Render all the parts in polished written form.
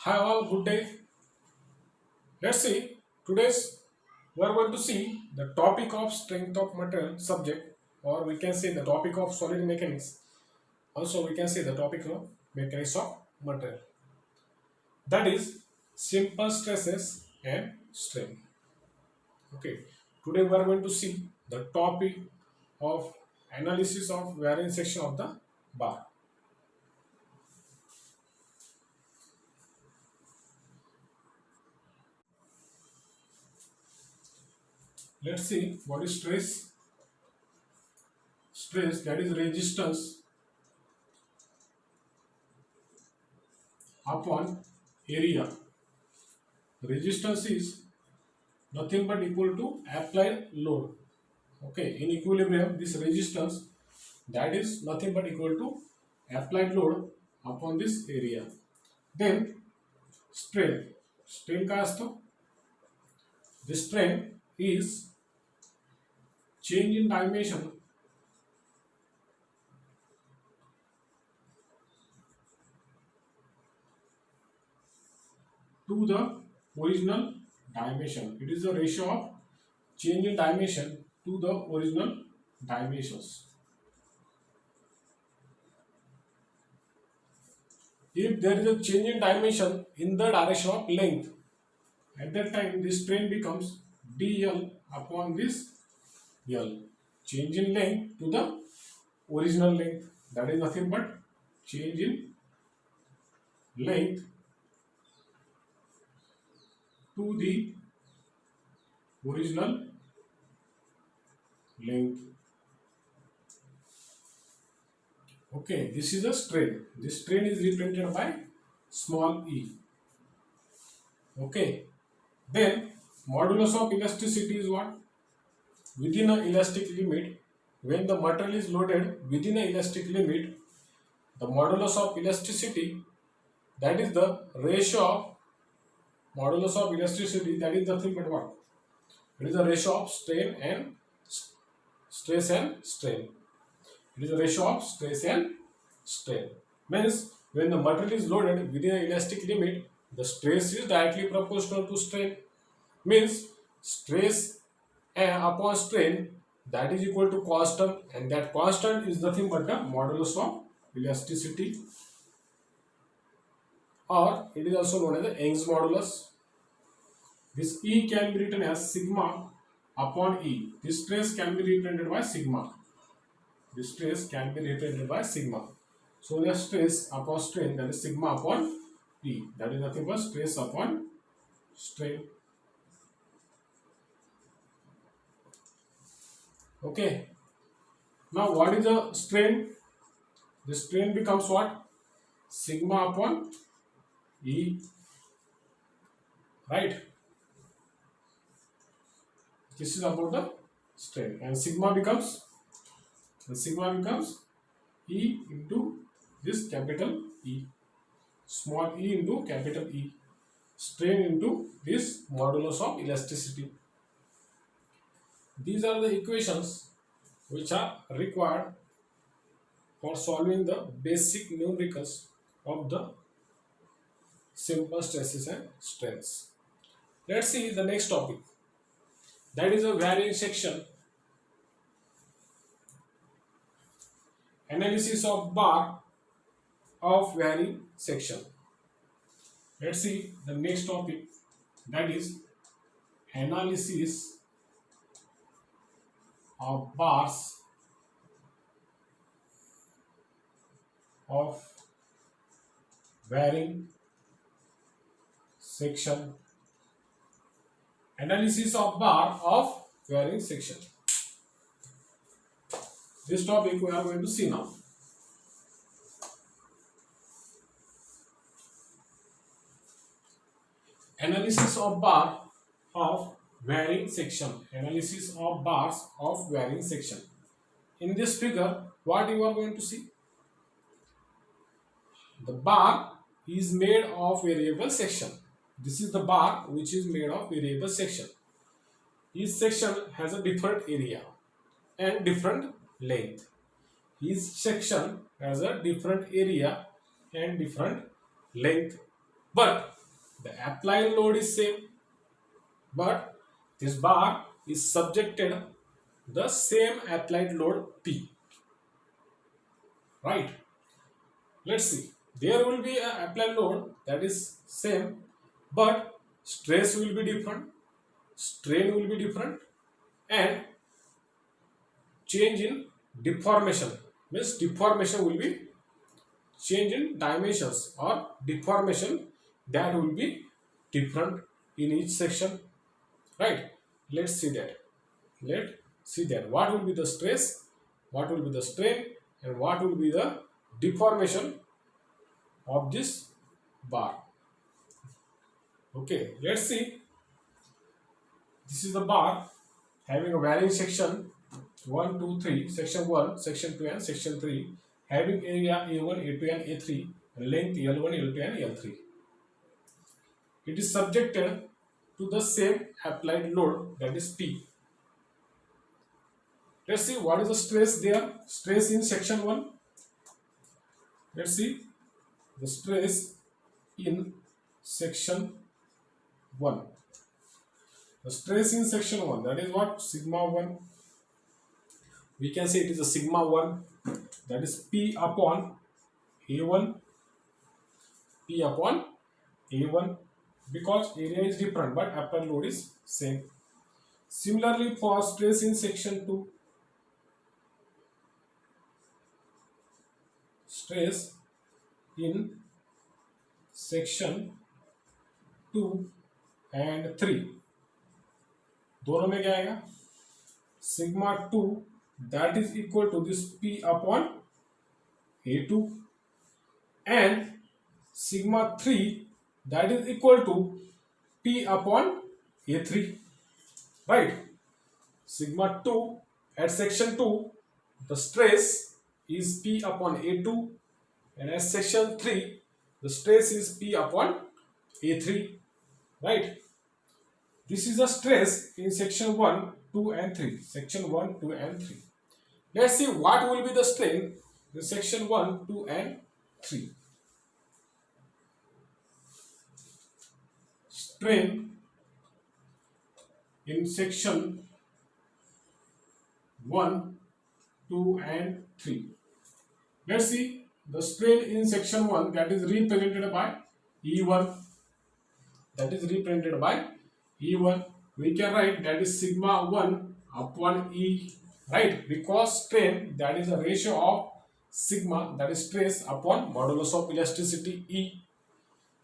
Hi all, good day. Let's see. Today's we are going to see the topic of strength of material subject, or we can say the topic of solid mechanics. Also, we can say the topic of mechanics of material. That is simple stresses and strain. Okay. Today we are going to see the topic of analysis of varying section of the bar. Let's see what is stress. Stress, that is resistance upon area. Resistance is nothing but equal to applied load. Okay, in equilibrium, this resistance, that is nothing but equal to applied load upon this area. Then strain. Strain काय असतो? The strain is change in dimension to the original dimension. It is the ratio of change in dimension to the original dimensions. If there is a change in dimension in the direction of length, at that time this strain becomes dl upon this l. Change in length to the original length, that is nothing but change in length to the original length. Okay, this is a strain. This strain is represented by small e. Okay, then modulus of elasticity is what? Within a elastic limit, when the material is loaded within a elastic limit, the modulus of elasticity, that is the ratio of modulus of elasticity, that is nothing but what? It is the ratio of strain and stress and strain. It is the ratio of stress and strain. Means when the material is loaded within an elastic limit, the stress is directly proportional to strain. Means stress upon strain, that is equal to constant, and that constant is nothing but the modulus of elasticity, or it is also known as the Young's modulus. This E can be written as sigma upon E. This stress can be represented by sigma. This stress can be represented by sigma. So the stress upon strain, that is sigma upon E. That is nothing but stress upon strain. Okay. Now what is the strain? The strain becomes what? Sigma upon E. Right? This is about the strain, and sigma becomes E into this capital E, small e into capital E, strain into this modulus of elasticity. These are the equations which are required for solving the basic numericals of the simple stresses and strains. Let's see the next topic. That is a varying section. Analysis of bar of varying section. Let's see the next topic. That is analysis of bars of varying section. Analysis of bar of varying section. This topic we are going to see now. Analysis of bar of varying section. Analysis of bars of varying section. In this figure, what you are going to see? The bar is made of variable section. This is the bar which is made of variable section. Each section has a different area and different length. Each section has a different area and different length. but the applied load is same, but this bar is subjected the same applied load P, right? Let's see. There will be a applied load that is same, but stress will be different, strain will be different, and change in deformation means deformation will be change in dimensions or deformation that will be different in each section, right? Let's see that. Let's see that what will be the stress, what will be the strain, and what will be the deformation of this bar. Okay, let's see. This is the bar having a varying section 1, 2, 3, section 1, section 2 and section 3, having area A1, A2 and A3, and length L1, L2 and L3. It is subjected to the same applied load, that is P. Let's see what is the stress there. Stress in section 1. Let's see the stress in section 1. The stress in section 1, that is what? Sigma 1. We can say it is a sigma 1, that is P upon A1, P upon A1, because area is different but applied load is same. Similarly, for stress in section 2, stress in section 2 and 3, दोनों में क्या आएगा? Sigma 2 that is equal to this P upon A2, and sigma 3 that is equal to P upon A3, right? Sigma 2 at section 2, the stress is P upon A2, and at section 3 the stress is P upon A3, right? This is the stress in section 1, 2 and 3. Section 1, 2 and 3. Let's see what will be the strain in section 1, 2 and 3. Strain in section 1, 2 and 3. Let's see the strain in section 1, that is represented by E1. That is represented by E1. We can write that is sigma 1 upon E, right? Because strain, that is a ratio of sigma, that is stress, upon modulus of elasticity E,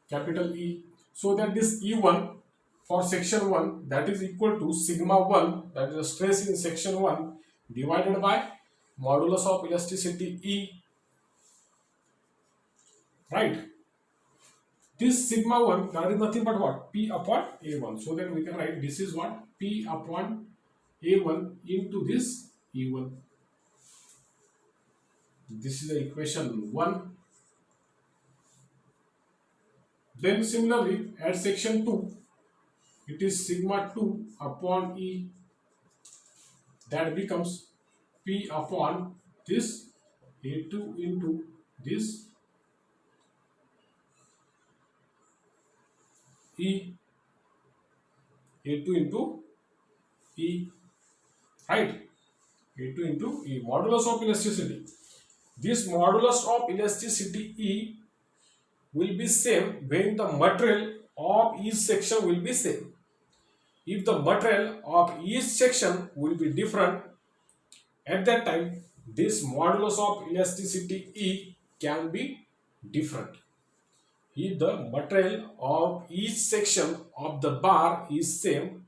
capital E. So that this E1 for section 1, that is equal to sigma 1, that is the stress in section 1, divided by modulus of elasticity E, right? This sigma 1, that is nothing but what? P upon A1. So that we can write this is what? P upon A1 into this E1. This is the equation 1. Then similarly at section 2, it is sigma 2 upon E, that becomes P upon this A2 into this E, A2 into E, right? A2 into E, modulus of elasticity. This modulus of elasticity E will be same when the material of each section will be same. If the material of each section will be different, at that time this modulus of elasticity E can be different. If the material of each section of the bar is same,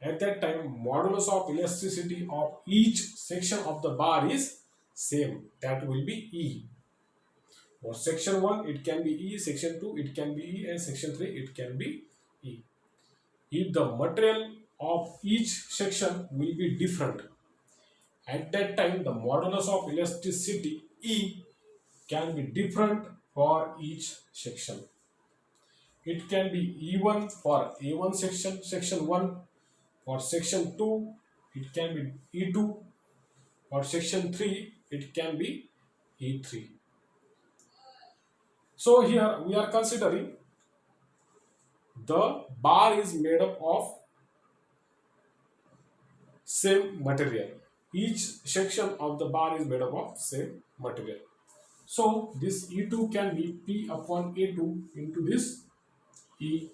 at that time modulus of elasticity of each section of the bar is same, that will be E. For section 1 it can be E, section 2 it can be E, and section 3 it can be E. If the material of each section will be different, at that time the modulus of elasticity E can be different for each section. It can be E1 for A1 section, section 1. For section 2 it can be E2. For section 3 it can be E3. So here we are considering the bar is made up of same material. Each section of the bar is made up of same material. So this E2 can be P upon A2 into this E.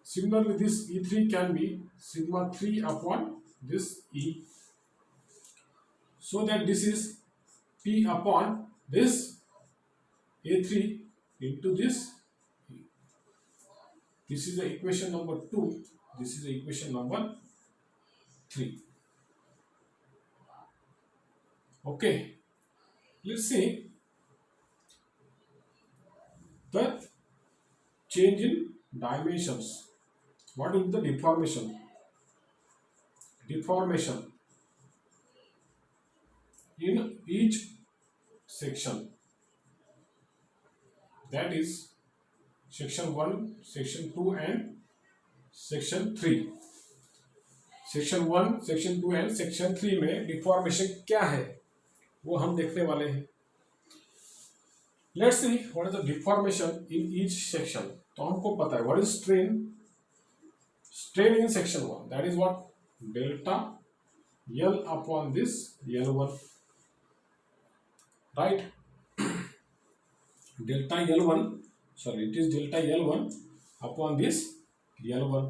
Similarly, this E3 can be sigma 3 upon this E. So that this is P upon this A3 into this E. This is the equation number 2. This is the equation number 3. Okay. Let's see the change in dimensions. What is the deformation? Deformation in each section. That is section 1, section 2 and section 3. Section 1, section 2 and section 3 में deformation क्या है वो हम देखने वाले हैं. Let's see what is the deformation in each section. तो हमको पता है what is strain. Strain in section 1 that is what delta L upon this L1, right. Delta L1, sorry, it is delta L1 upon this L1.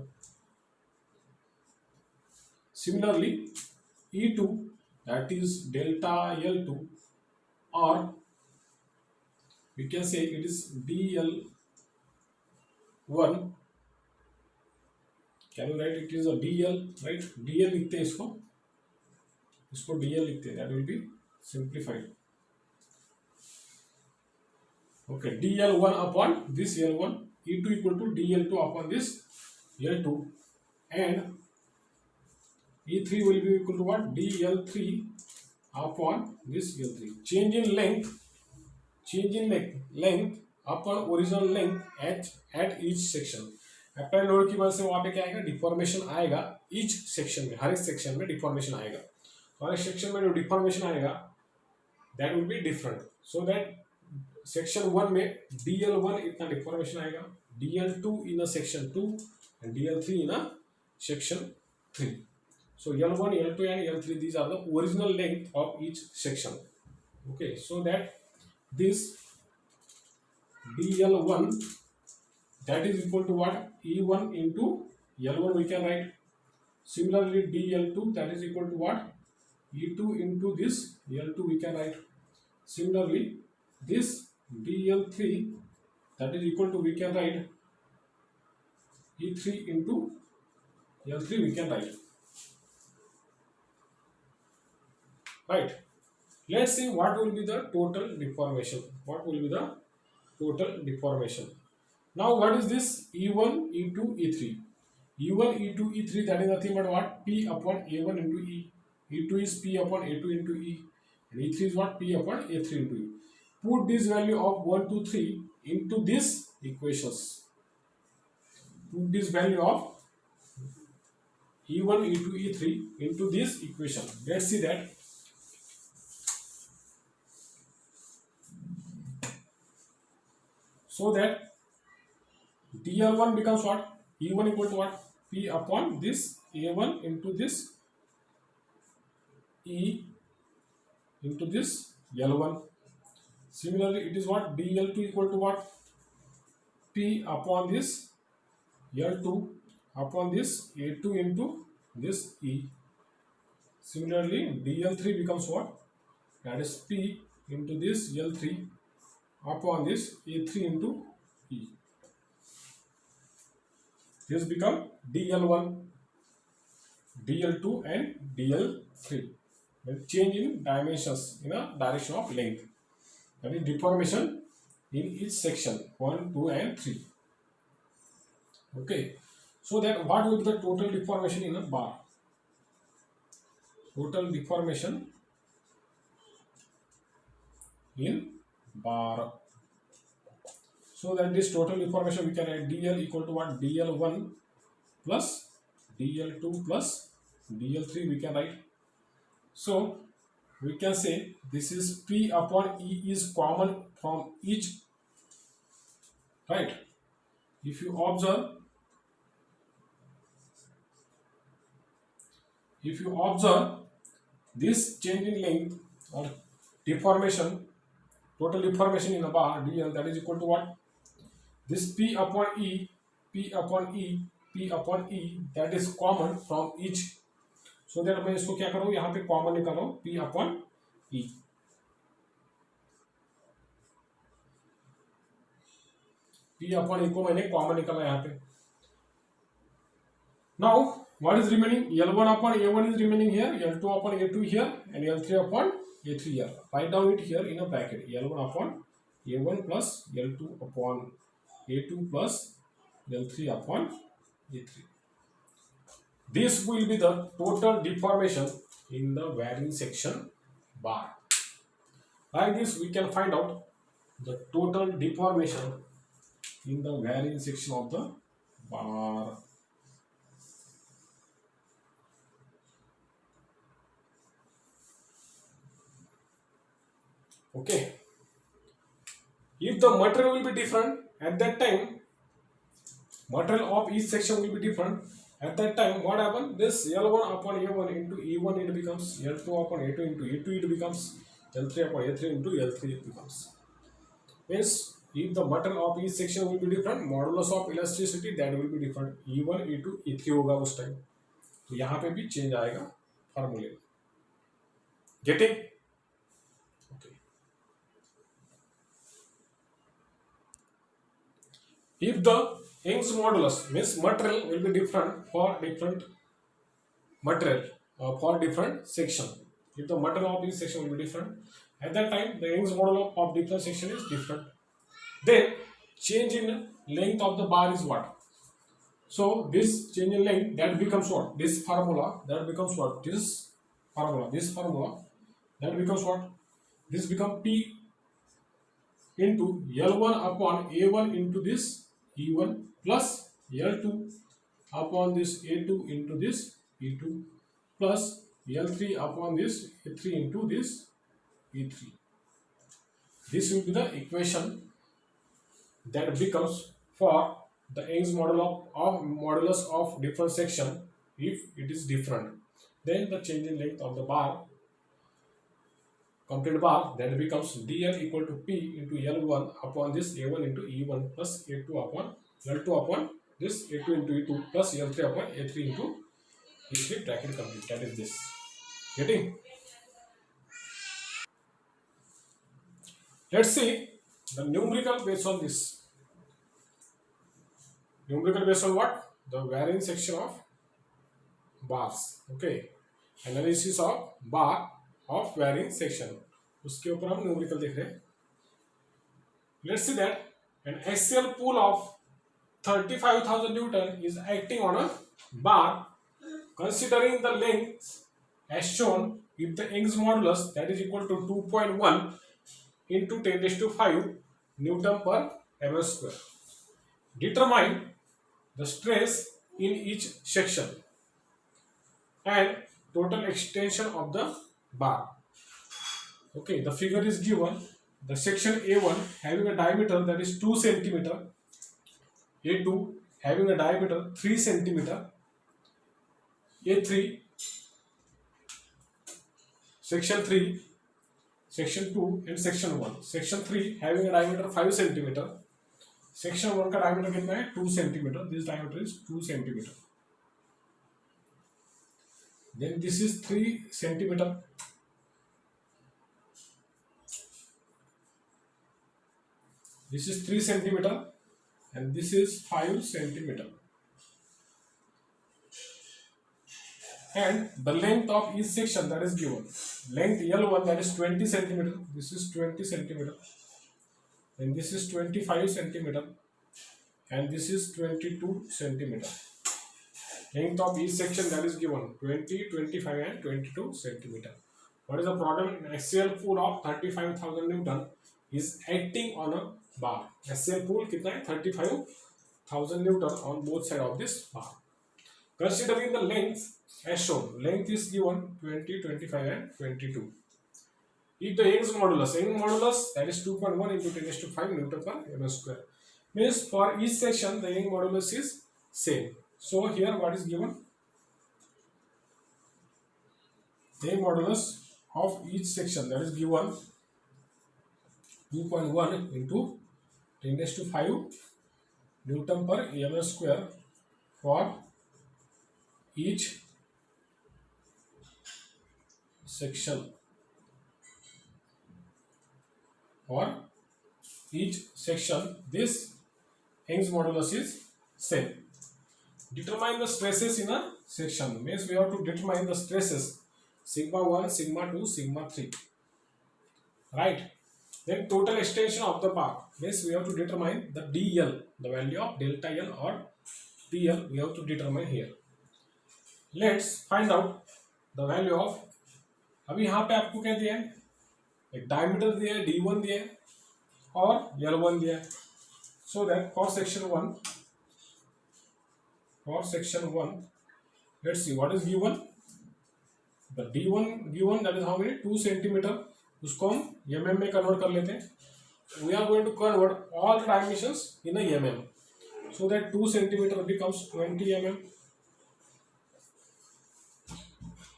Similarly, E2 that is delta L2, or we can say it is DL1. Can you write it is a DL, right? DL लिखते हैं इसको DL लिखते हैं. That will be simplified. Okay, DL1 upon this L1, E2 equal to DL2 upon this L2, and E3 will be equal to what? DL3 upon this L3. Change in length upon original length at each section. Apply load की वजह से वहाँ पे क्या आएगा? Deformation आएगा each section में. हर एक सेक्शन में डिफॉर्मेशन आएगा. तो हर एक सेक्शन में जो डिफॉर्मेशन आएगा that will be different. So that section 1 में DL1 इतना डिफॉर्मेशन आएगा, DL2 in a section 2 and DL3 in a section 3. So L1, L2 and L3, these are the original length of each section. Okay, so that this DL1 that is equal to what? E1 into L1 we can write. Similarly, DL2 that is equal to what? E2 into this L2 we can write. Similarly, this DL3 that is equal to we can write E3 into L3 we can write. Right. Let's see what will be the total deformation. What will be the total deformation? Now, what is this E1, E2, E3? E1, E2, E3 that is nothing but what? P upon A1 into E. E2 is P upon A2 into E. And E3 is what? P upon A3 into E. Put this value of 1, 2, 3 into these equations. Put this value of E1, E2, E3 into this equation. Let's see that. So that DL1 becomes what? E1 equal to what? P upon this A1 into this E into this L1. Similarly, it is what? DL2 equal to what? P upon this L2 upon this A2 into this E. Similarly, DL3 becomes what? That is P into this L3 upon this A3 into E. This become DL1, DL2 and DL3. Then change in dimensions in a direction of length. That is deformation in each section 1, 2 and 3. Okay. So that what will be the total deformation in a bar? Total deformation in bar. So that this total deformation we can write DL equal to what? DL1 plus DL2 plus DL3 we can write. So we can say this is P upon E is common from each, right? if you observe, this change in length or deformation, total deformation in a bar dl, that is equal to what? This P upon E, P upon E, P upon E, that is common from each. So that मैं इसको क्या करूँ, यहाँ पे common निकाल रहा हूँ P upon E. P upon E को मैंने कॉमन निकाला यहाँ पे. Now what is remaining? L1 upon A1 is remaining here, L2 upon A2 here, and L3 upon A3 here. Write down it here in a bracket. L1 upon A1 plus L2 upon A2 plus L3 upon A3. This will be the total deformation in the varying section bar. Like this, we can find out the total deformation in the varying section of the bar. Okay. If the material will be different, at that time, material of each section will be different. At that time, what happens? This L1 upon A1 into E1 it becomes, L2 upon A2 into E2 it becomes, L3 upon A3 into L3 it becomes. Means if the material of each section will be different, modulus of elasticity that will be different. E1, E2, E3 होगा उस time. तो यहाँ पे भी change आएगा फॉर्मूले. Getting? Okay. If the Young's modulus means material will be different for different material for different section. If the material of each section will be different, at that time the Young's modulus of different section is different. Then change in length of the bar is what? So this change in length, that becomes what? This formula, that becomes what? This formula, that becomes what? This becomes P into L1 upon A1 into this E1 plus L2 upon this A2 into this E2 plus L3 upon this A3 into this E3. This will be the equation that becomes for the Young's modulus of different section. If it is different, then the change in length of the bar, complete bar, that becomes dl equal to P into L1 upon this A1 into E1 plus A2 upon L2 upon this A2 into E2 plus L3 upon A3 into E3, bracket complete. That is this. Getting? Let's see the numerical based on this. Numerical based on what? The varying section of bars. Okay. Analysis of bar of varying section. उसके ऊपर हम numerical देख रहे हैं. Let's see that an axial pull of 35,000 Newton is acting on a bar considering the length as shown if the Young's modulus that is equal to 2.1 into 10 raised to 5 Newton per mm square. Determine the stress in each section and total extension of the bar. Okay, the figure is given. The section A1 having a diameter that is 2 cm, A2 having a diameter 3 cm, A3, section 3, section 2 and section 1. Section 3 having a diameter 5 cm, section 1 का diameter कितना है 2 cm. This diameter is 2 cm. Then this is 3 cm. This is 3 cm and this is 5 cm. And the length of each section that is given. Length L1 that is 20 cm. This is 20 cm. And this is 25 cm. And this is 22 cm. Length of each section that is given 20, 25 and 22 cm. What is the problem? An axial pull of 35,000 Newton is acting on a bar. Axial pull कितना है 35,000 Newton on both sides of this bar. Considering the length as shown, length is given 20, 25 and 22. If the Young's modulus that is 2.1 into 10 raised to 5 Newton per mm square. Means for each section the Young modulus is same. So here what is given? Young modulus of each section, that is given 2.1 into 10 raised to 5 Newton per mm square for each section. For each section, this Young's modulus is same. Determine the stresses in a section. Means we have to determine the stresses sigma 1, sigma 2, sigma 3. Right? Then total extension of the bar. Means we have to determine the DL, the value of delta L or PL we have to determine here. Let's find out the value of, अभी यहाँ पे आपको क्या दिया है, एक diameter दिया है D1 दिया है और L1 दिया है. So that for section 1, let's see what is given. The D1 given, that is how many, 2 centimeter. उसको हम mm में कन्वर्ट कर लेते हैं. We are going to convert all the dimensions in a mm. So that 2 centimeter becomes 20 mm.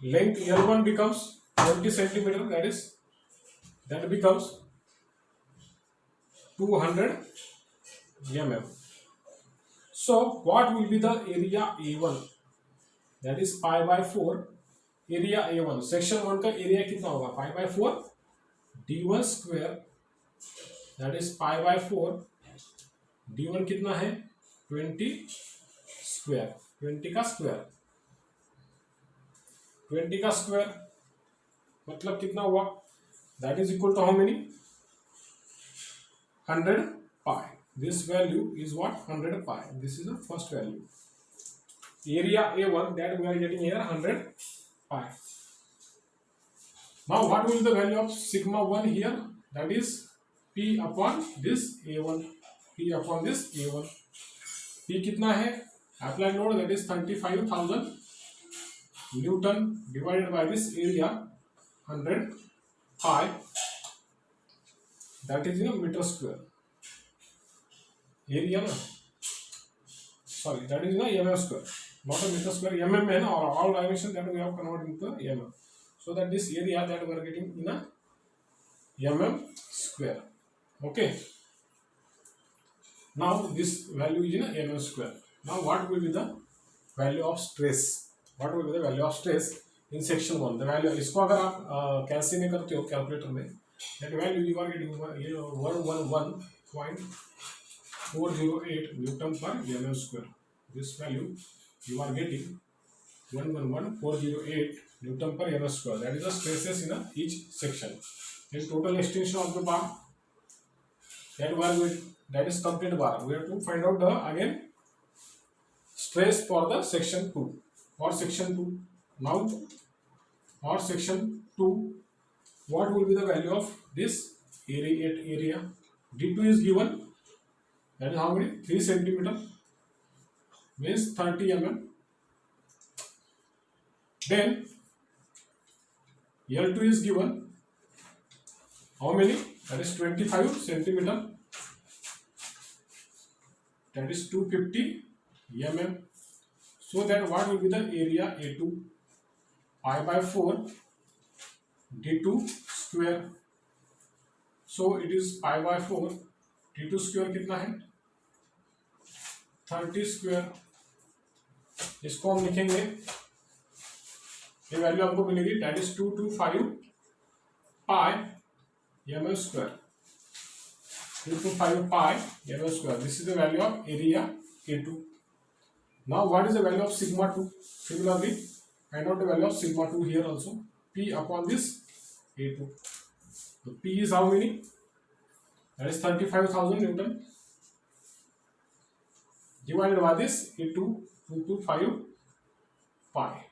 Length L1 becomes 20 centimeter, that becomes 200 mm. So what will be the area A1? That is pi by 4 area A1. Section 1 का area कितना होगा? Pi by 4 D1 square, that is pi by 4 D1 कितना है? 20 square. 20 का square मतलब कितना हुआ? That is equal to how many? 100 pi. This value is what? 100 pi. This is the first value. Area A1 that we are getting here 100 pi. Now what will be the value of sigma 1 here? That is P upon this A1. P upon this A1. P कितना है? Applied load, that is 35,000 Newton divided by this area 100 pi, that is in a meter square. Area ना, sorry, that is in a mm square, not a meter square. Mm है ना, और all dimension that we have converted into mm. So that this area that we are getting in a mm square. Okay. Now this value is in a mm square. Now what will be the value of stress? What will be the value of stress in section 1? The value, इसको अगर आप कैसे में करते हो calculator में, that value you are getting 111.408 Newton per mm square. This value you are getting 111.408 Newton per mm square. That is the stresses in each section. Then total extension of the bar, that is complete bar. We have to find out the again stress for the section 2 or section 2. Now or section 2, what will be the value of this area? D2 is given, that is how many? 3 centimeter, means 30 mm. Then L2 is given, how many? That is 25 centimeter, that is 250 mm. So that what will be the area A2? Pi by 4 D2 square. So it is pi by 4 D2 square कितना है? 30 square. इसको हम लिखेंगे, ये value हमको मिलेगी, that is 225 pi mm square. 225 pi mm square. This is the value of area A2. Now what is the value of sigma 2? Similarly, find out the value of sigma 2 here also. P upon this A2. The P is how many? That is 35,000 Newton. Divided by this A2, 225 pi.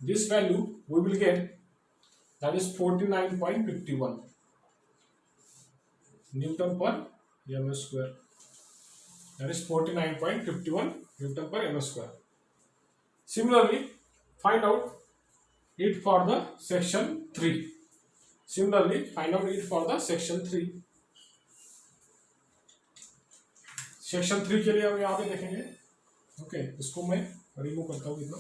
This value we will get, that is 49.51 Newton per mm square. That is 49.51 Newton per mm square. Similarly, find out it for the section 3. Section 3 के लिए हम यहाँ पे देखेंगे। Okay, इसको मैं remove करता हूँ कितना।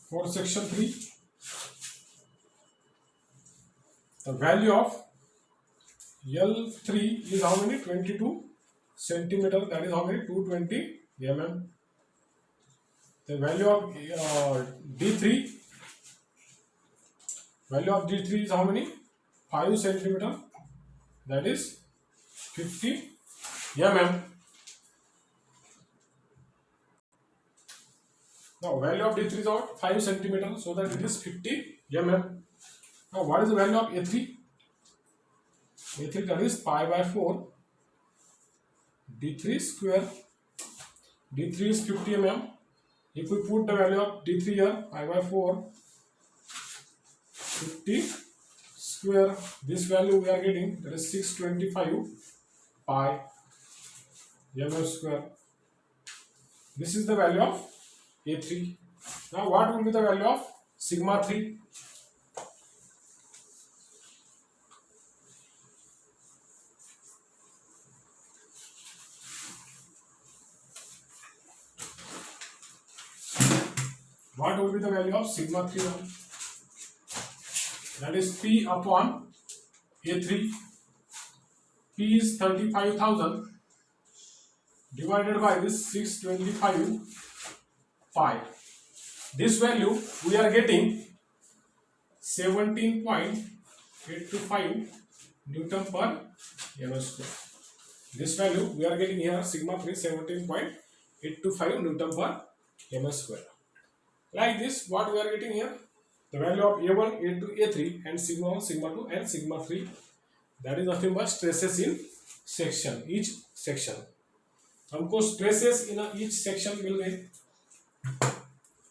For section 3, the value of L3 is how many? 22 centimeter. That is how many? 220 mm. The value of D3 is how many? 5 centimeter. That is 50 mm. Now value of D3 is what? 5 centimeter. So that it is 50 mm. Now what is the value of A3? A3, that is pi by 4 D3 square. D3 is 50 mm. If we put the value of D3 here, pi by 4 50 square, this value we are getting, that is 625 pi mm square. This is the value of A3. Now what will be the value of sigma 3? What will be the value of sigma 3 now? That is P upon A3. P is 35,000 divided by this 625 pi. This value we are getting 17.825 Newton per m square. This value we are getting here, sigma 3, 17.825 Newton per m square. Like this, what we are getting here, the value of A1, A2, A3 and sigma 1, sigma 2 and sigma 3, that is nothing but stresses in section, each section. हमको stresses in each section मिल गए,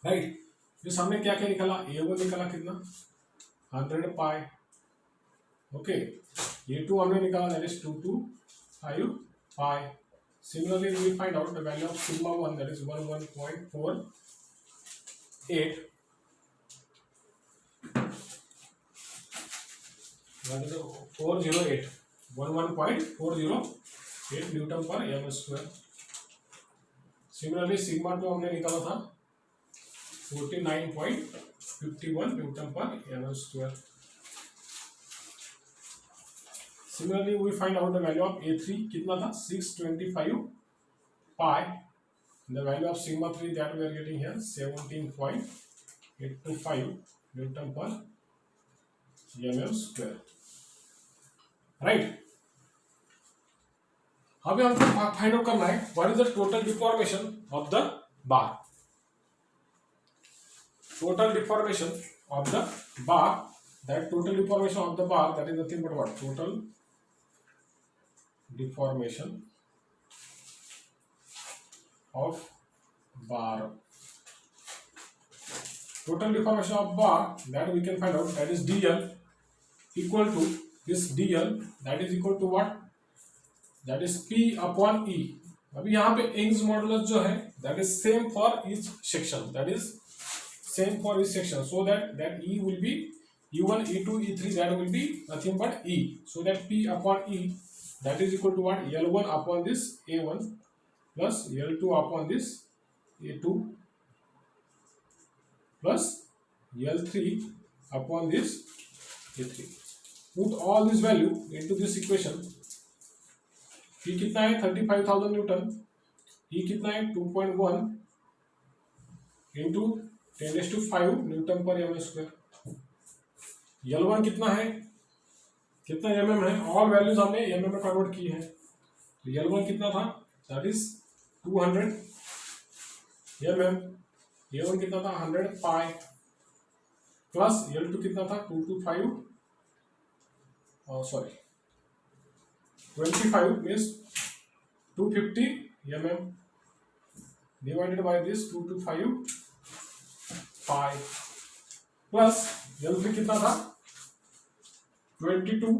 right. जिस हमने क्या क्या निकाला, A1 निकाला कितना 100 पाई, okay. A2 हमने निकाला, that is 225 pi. Similarly we find out the value of sigma 1, that is 11.48 408 11.408 newton पर m स्क्वायर. सिमिलरली सिग्मा 2 हमने निकाला था 49.51 न्यूटन पर m square. Similarly we find out the value of A3 कितना था 625 पाई. The value of sigma 3 that we are getting here 17.825 Newton per mm square, right? अभी हमको find out करना है what is the total deformation of the bar. Total deformation of the bar, that total deformation of the bar, that is nothing but what? Total deformation of bar. Total deformation of bar, that we can find out, that is dl equal to this dl, that is equal to what? That is p upon e. अभी यहाँ पे Young's modulus जो है that is same for each section, that is same for each section, so that e will be e1, e2, e3, that will be nothing but e, so that p upon e, that is equal to what? L1 upon this a1 plus L2 upon this a2 plus L3 upon this a3. Put all this value into this equation. P कितना है 35,000 Newton, E कितना है 2.1 into 10⁵ Newton पर m square. L1 कितना है, कितना mm है, all values हमने mm में कन्वर्ट की है. तो L1 कितना था, दैट इज 200 mm. A1 कितना था 100 पाई प्लस L2 कितना था 225 25 means 250 mm divided by this 225 pi plus L3 कितना था 22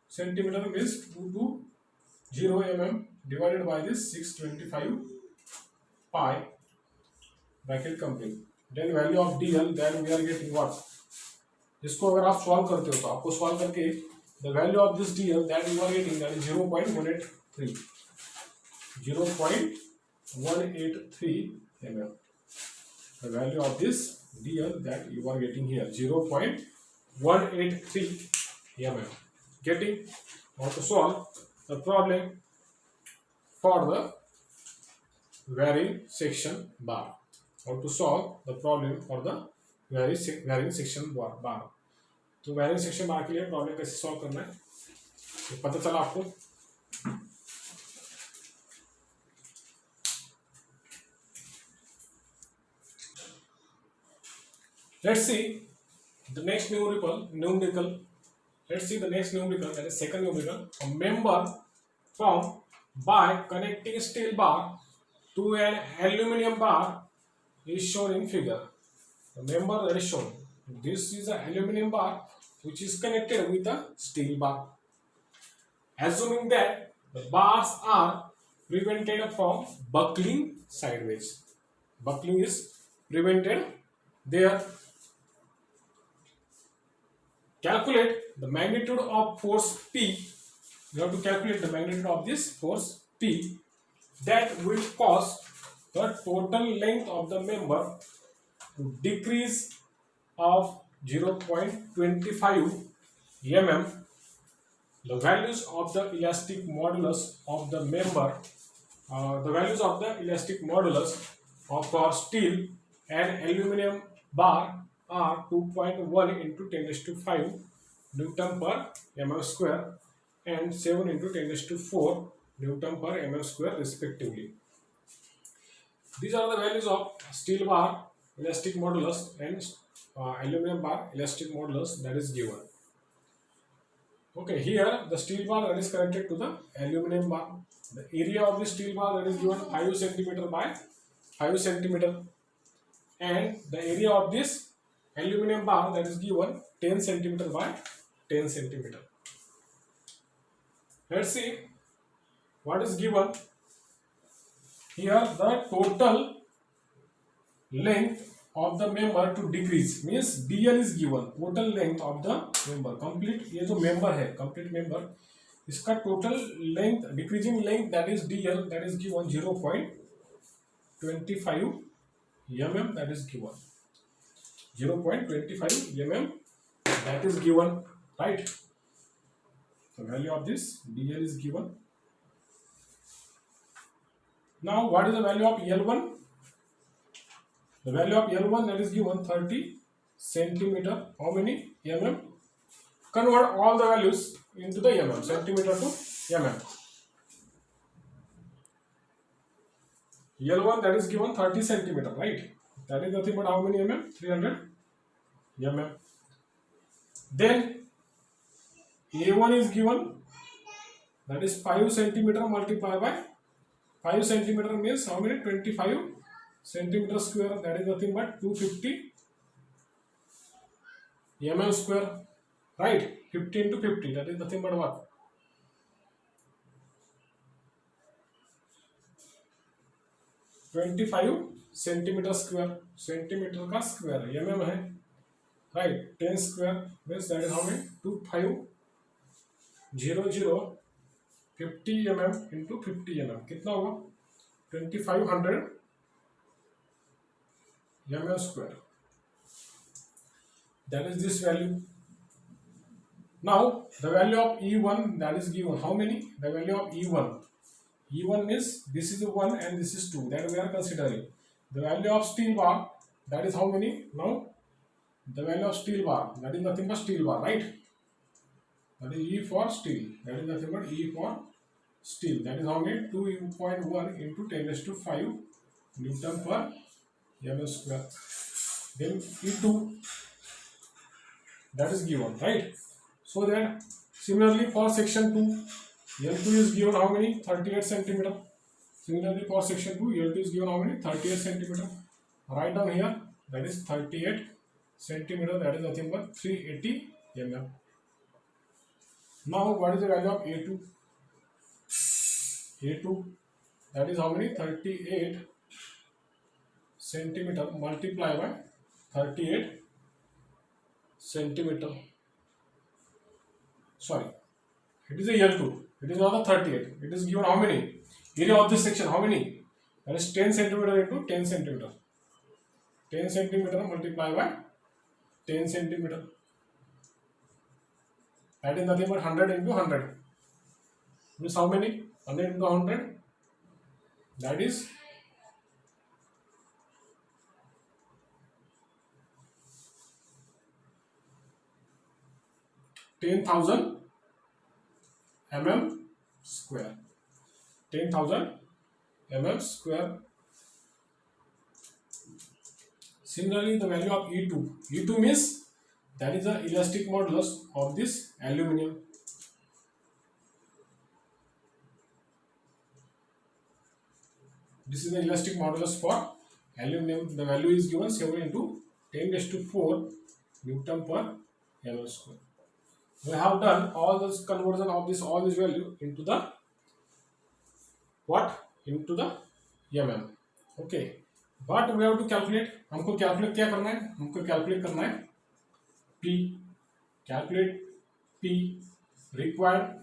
centimeter means 220 mm divided by this 625 pi, bracket complete. then value of dl, then we are getting what? इसको अगर आप solve करते हो तो आपको सॉल्व करके the value of this dl that you are getting, that is 0.183 mm. The value of this dl that you are getting here 0.183 mm. Getting? How to solve the problem for the varying section bar. How to solve the problem for the varying section bar. तो varying section bar के लिए problem कैसे solve करना है तो पता चला आपको. Let's see the next numerical. Let's see the next numerical, that is second numerical. A member formed by connecting steel bar to an aluminum bar is shown in figure. The member that is shown. This is an aluminum bar which is connected with a steel bar. Assuming that the bars are prevented from buckling sideways. Buckling is prevented there. Calculate the magnitude of force P. You have to calculate the magnitude of this force P that will cause the total length of the member to decrease of 0.25 mm. The values of the elastic modulus of the member, the values of the elastic modulus of for steel and aluminum bar are 2.1 into 10 raised to 5 Newton per mm square and 7 into 10 raised to 4 Newton per mm square respectively. These are the values of steel bar elastic modulus and aluminum bar elastic modulus that is given. Okay, here the steel bar that is connected to the aluminum bar. The area of the steel bar that is given 5 cm by 5 cm, and the area of this aluminum bar that is given 10 cm by 10 cm. Let's see what is given here. The total length of the member to decrease means dl is given. Total length of the member, complete ये जो member है, complete member, इसका total length, decreasing length, that is dl, that is given 0.25 mm, that is given 0.25 mm, that is given, right? The value of this dl is given. Now what is the value of L1? The value of L1 that is given 30 centimeter. How many mm? Convert all the values into the mm, centimeter to mm. L1 that is given 30 centimeter, right? That is nothing but how many mm? 300 mm. Then A1 is given, that is 5 centimeter multiplied by 5 centimeter means how many? 25 centimeter square, that is nothing but 250 mm square, right? 50 into 50, that is nothing but what? 25 centimeter square. Centimeter का square mm है, right? 10 square means that is how many? 2500 50 mm into 50 mm कितना होगा? 2500 mm square. That is this value. Now the value of E1 that is given how many? The value of E1. E1 is this is 1 and this is 2 that we are considering. The value of steel bar that is how many? Now the value of steel bar that is nothing but steel bar, right? That is E for steel. That is nothing but E for steel. That is how many? 2.1 into 10 raised to 5 Newton per mm square. Then E2 that is given, right? So that similarly for section 2, L2 is given how many? 38 centimeter. Similarly for section 2, L2 is given how many? 38 centimeter. Write down here, that is 38 centimeter, that is nothing but 380 mm. Now what is the value of A2? A2 that is how many? 38 centimeter multiply by 38 centimeter. Sorry, it is a L2. It is not a 38. It is given how many? Area of this section, how many? That is 10 centimeter into 10 centimeter. 10 centimeter multiply by 10 centimeter. That is nothing but 100 into 100. Means how many? 100 into 100. That is 10,000 mm square. 10,000 mm square. Similarly, the value of E2. E2 means that is the elastic modulus of this aluminum. This is the elastic modulus for aluminum. The value is given 7 into 10 raised to 4 Newton per mm square. We have done all this conversion of all this value into the what? Into the mm. Okay. But we have to calculate. हमको calculate क्या करना है? हमको calculate करना है P. Calculate P, required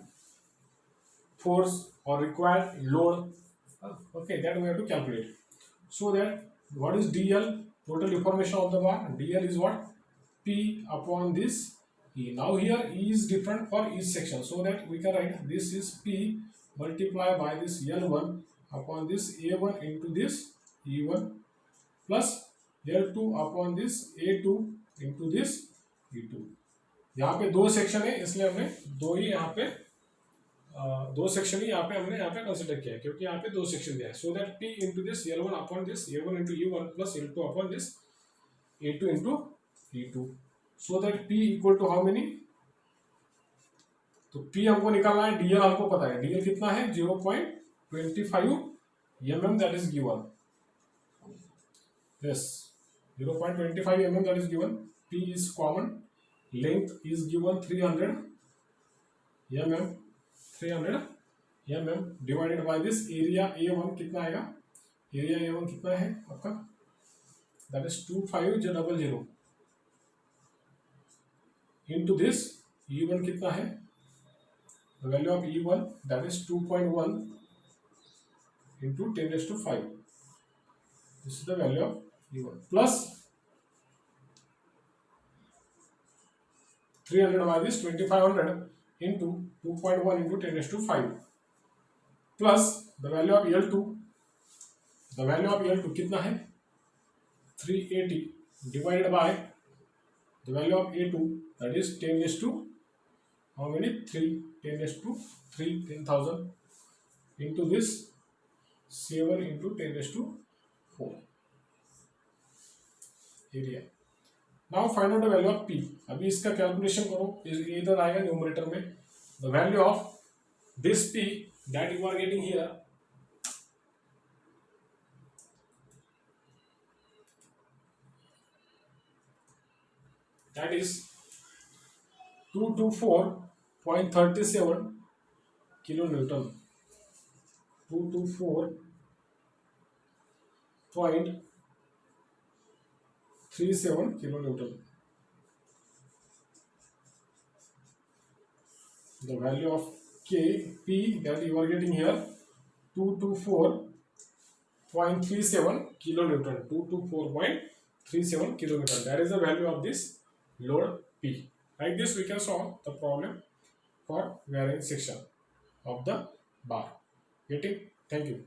force or required load. Okay, that we have to calculate. So that what is DL? Total deformation of the bar. DL is what? P upon this E. Now here E is different for each section, so that we can write this is P multiplied by this L1 upon this A1 into this E1 plus L2 upon this A2 into this E2. यहाँ पे दो section है, इसलिए हमने दो section ही यहाँ पे consider किया है, क्योंकि यहाँ पे दो सेक्शन दिया है. So that P into this L1 upon this A1 into E1 plus L2 upon this A2 into E2. So that P equal to how many? तो P हमको निकालना है, DL हमको पता है. DL कितना है? 0.25 mm that is given. Yes, 0.25 mm that is given. P is common. Length is given 300 mm. 300 mm divided by this area A1 कितना आएगा? Area A1 कितना है आपका? That is 25000 into this E1 कितना है? The value of E1 that is 2.1 into 10 raised to 5. This is the value of E1 plus 300 by this 2500 into 2.1 into 10 raised to 5 plus the value of L2. The value of L2 कितना है? 380 divided by the value of A2 that is 10 raised to how many? 3. 10 raised to 3, 10,000 into this 7 into 10 raised to 4 area. Now find out the value of P. अभी इसका calculation करो, इधर आएगा numerator में. The value of this P that you are getting here that is 224.37 kilonewton. 224.37 kilonewton. The value of K P that you are getting here 224.37 kilonewton. 224.37 kilonewton. That is the value of this load P. Like this we can solve the problem for varying section of the bar. Getting? Thank you.